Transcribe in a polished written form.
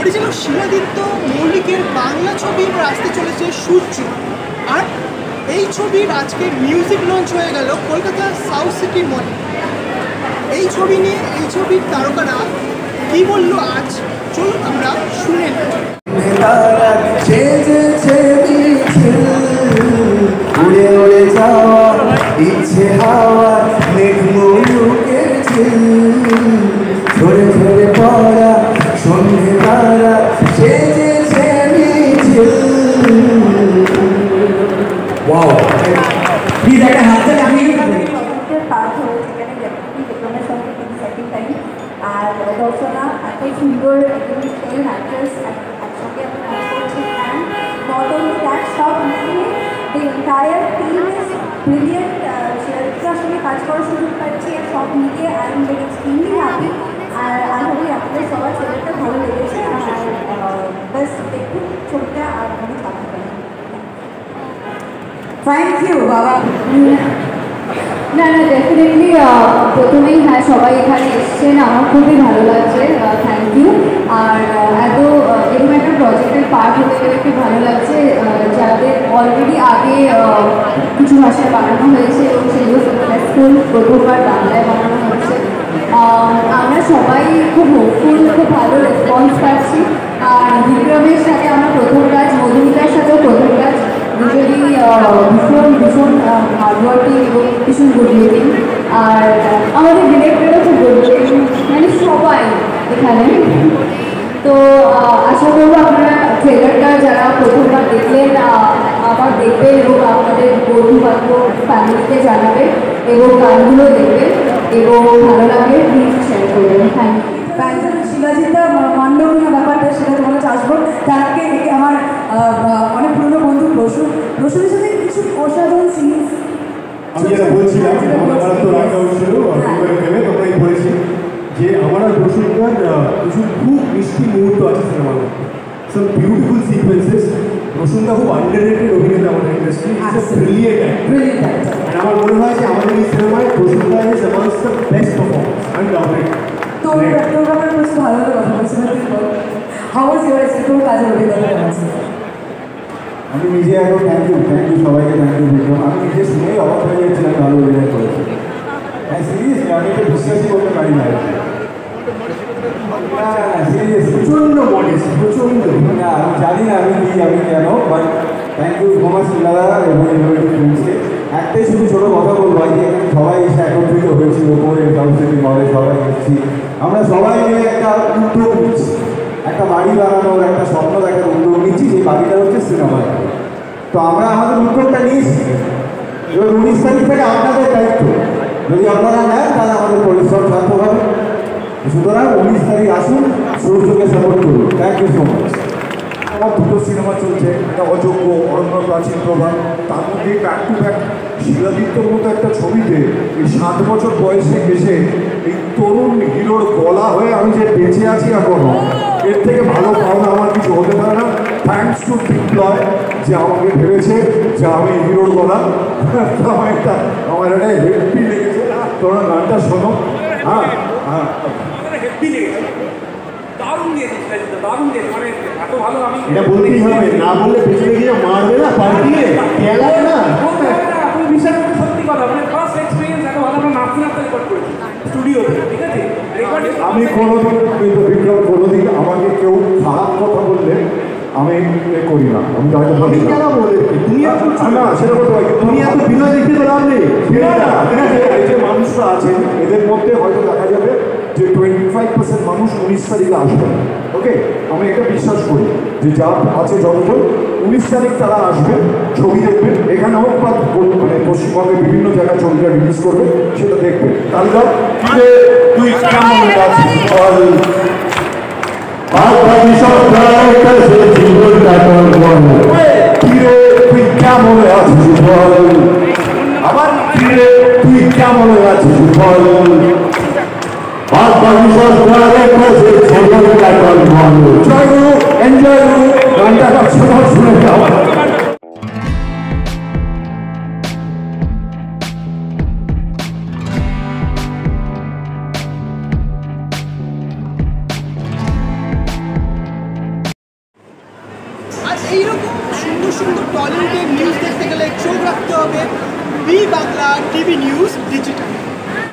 পরিচালক শিলাদিত্য মল্লিকের বাংলা ছবি আসতে চলেছে সূর্য। আর এই ছবির আজকে মিউজিক লঞ্চ হয়ে গেল কলকাতা সাউথ সিটি মলে। এই ছবি নিয়ে এই ছবির তারকারা কি বললো আজ চলুন আমরা শুনে নিই। উড়ে উড়ে যাওয়া ইচ্ছে হাওয়া মেঘমুলুকের ঝিল ঝরে ঝরে পড়া সন্ধে তারা সেজেছে মিছিল। ওয়াও প্লিজ একটা হাতে লাগিয়ে পার্ট হয়েছে এখানে বিক্রমের সঙ্গে সেকেন্ড টাইম। আর দর্শনা এত সুন্দর ফিল্ম অ্যাক্ট্রেস একসঙ্গে কাজ করছে। অ্যান্ড নট অনলি দ্যাট, সব মিলিয়ে the entire team is brilliant. শিলাদিত্যর সঙ্গে কাজ করার সুযোগ পাচ্ছি আর সব মিলিয়ে I am very extremely happy. আর আশা করি আপনাদের সবার ছবিটা ভালো লেগেছে। আর বাস দেখুন ছবিটা আর অনেক ভালো পাবেন। থ্যাংক ইউ বাবা। না না ডেফিনেটলি প্রথমেই হ্যাঁ সবাই এখানে এসছেন, আমার খুবই ভালো লাগছে, থ্যাংক ইউ। আর এত এরকম একটা প্রজেক্টের পার্ট হতে পেরে খুব ভালো লাগছে, যাদের অলরেডি আগে কিছু ভাষায় বানানো হয়েছে এবং সেগুলো সাকসেসফুল, প্রথমবার বাংলায় বানানো হচ্ছে। আমরা সবাই খুব হোপফুল, খুব ভালো রেসপন্স পাচ্ছি। আর বিক্রমের সাথে আমার প্রথম কাজ, মধুমিতার সাথেও প্রথম কাজ, দুজনই ভীষণ ভীষণ হার্ডওয়ার্কিং এবং ভীষণ গুড লুকিং। আর আমাদের ডিরেক্টরও খুব গুড লুকিং, মানে সবাই এখানে। তো আশা করবো আপনারা ট্রেলারটা যারা প্রথমবার দেখলেন আবার দেখবেন এবং আপনাদের বন্ধু বান্ধব ফ্যামিলিকে জানাবেন এবং গানগুলো দেখবেন এবং ভালো লাগে প্লিজ শেয়ার করবেন। Thank you. শিলাজিৎ মান্ডবীয় ব্যাপারটা সেটা তোমাকে আসবো। তার আগে আমার অনেক পুরনো বন্ধু রসুনের সাথে কিছু অসাধারণ সিরিজ আমি যেটা বলছিলাম আমার তো রাখা হচ্ছিল তোমরাই বলেছি যে আমার আর রসুনকার কিছু খুব মিষ্টি মুহূর্ত আছে সিনেমার মধ্যে, সব বিউটিফুল সিকোয়েন্সেস। রসুনটা খুব আন্ডাররেটেড অভিনেতা আমাদের ইন্ডাস্ট্রি, ব্রিলিয়েন্ট। আমার মনে হয় যে আমাদের এই সিনেমায় রসুনটা is amongst the best performance. আমি ডাউটেড তোর ব্যাপারে প্রচুর ভালো ভালো কথা বলছি। হাউ ওয়াজ ইউর এক্সপেরিয়েন্স কাজের অভিজ্ঞতা আছে? আমি নিজে এখন থ্যাংক ইউ সবাইকে থ্যাংক ইউ বিক্রম। আমি নিজে শুনেই অবাক হয়ে যাচ্ছিলাম ভালো অভিনয় করেছি। হ্যাঁ সিরিয়াসলি আমি এটা বিশ্বাসই করতে পারি না। প্রচণ্ড মডেস্ট, প্রচণ্ড। না আমি জানি না আমি কেন, but thank you so much শিলাদা এবং ফ্রেন্ডসকে। একটাই শুধু ছোটো কথা বলবো, যে এখানে সবাই এসে একত্রিত হয়েছি ওপরে সাউথ সিটি মলে, সবাই এসেছি, আমরা সবাই মিলে একটা উদ্যোগ নিচ্ছি, একটা বাড়ি বানানোর একটা স্বপ্ন দেখার উদ্যোগ নিচ্ছি। সেই বাড়িটা হচ্ছে সিনেমা। তো আমরা আমাদের উদ্যোগটা নিয়েছি। এবার 19 তারিখ থেকে আপনাদের দায়িত্ব, যদি আপনারা নেন তাহলে আমাদের পরিশ্রম সার্থক হবে। সুতরাং 19 তারিখ আসুন, সূর্যকে সাপোর্ট করুন। Thank you so much. আমার দুটো সিনেমা চলছে, একটা অযোগ্য, অরণ্য প্রাচীন প্রভাব, তার মধ্যে ব্যাক টু ব্যাক শিলাদিত্যর মতো একটা ছবিতে এই 7 বছর বয়সে এসে এই তরুণ হিরোর গলা হয়ে আমি যে বেঁচে আছি এখনো, এর থেকে ভালো পাওনা আমার কিছু হতে পারে না। থ্যাংকস টু বিপ্লয় যে আমাকে ভেবেছে যে আমি হিরোর গলা। আমার একটা হেপি লেগেছে। তোমরা গানটা শোনো। হ্যাঁ হ্যাঁ হেপি লেগেছে, দারুণ দিয়েছে দারুণ দিয়েছে, মানে এত ভালো। আমি এটা বলতেই হবে, না বললে পেছনে গিয়ে মারবে না, পাল্টিয়ে খেলাবে না। আপনি বিশ্বাস করতে সত্যি কথা, মানে ফার্স্ট এক্সপিরিয়েন্স এত ভালো। আমরা নাচতে রেকর্ড করেছি স্টুডিওতে, ঠিক আছে? আমি কোনোদিন কিন্তু বিক্রম কোনোদিন আমাকে কেউ খারাপ কথা বললে আমি করি না। আমি তো হয়তো ভাবি না সেটা বলতে পারি, তুমি এত বিনয় দেখতে পেলাম নেই। এই যে মানুষরা আছেন এদের মধ্যে হয়তো দেখা যাবে যে 25% মানুষ 19 তারিখে আসবে। ওকে, আমি এটা বিশ্বাস করি যে যা আছে যতজন 19 তারিখ তারা আসবে, ছবি দেখবেন। এখানে হোক বা মানে পশ্চিমবঙ্গের বিভিন্ন জায়গায় ছবিটা রিলিজ করবে, সেটা দেখবেন। তাহলে তুই কেমন আছিস বল, ফিরে তুই কেমন আছিস বল, আবার ফিরে তুই কেমন আছিস বল, এনজয় গানটা শুনে যাওয়া। এইরকম সুন্দর সুন্দর টলিউডের নিউজ দেখতে গেলে চোখ রাখতে হবে B Bangla TV news digital.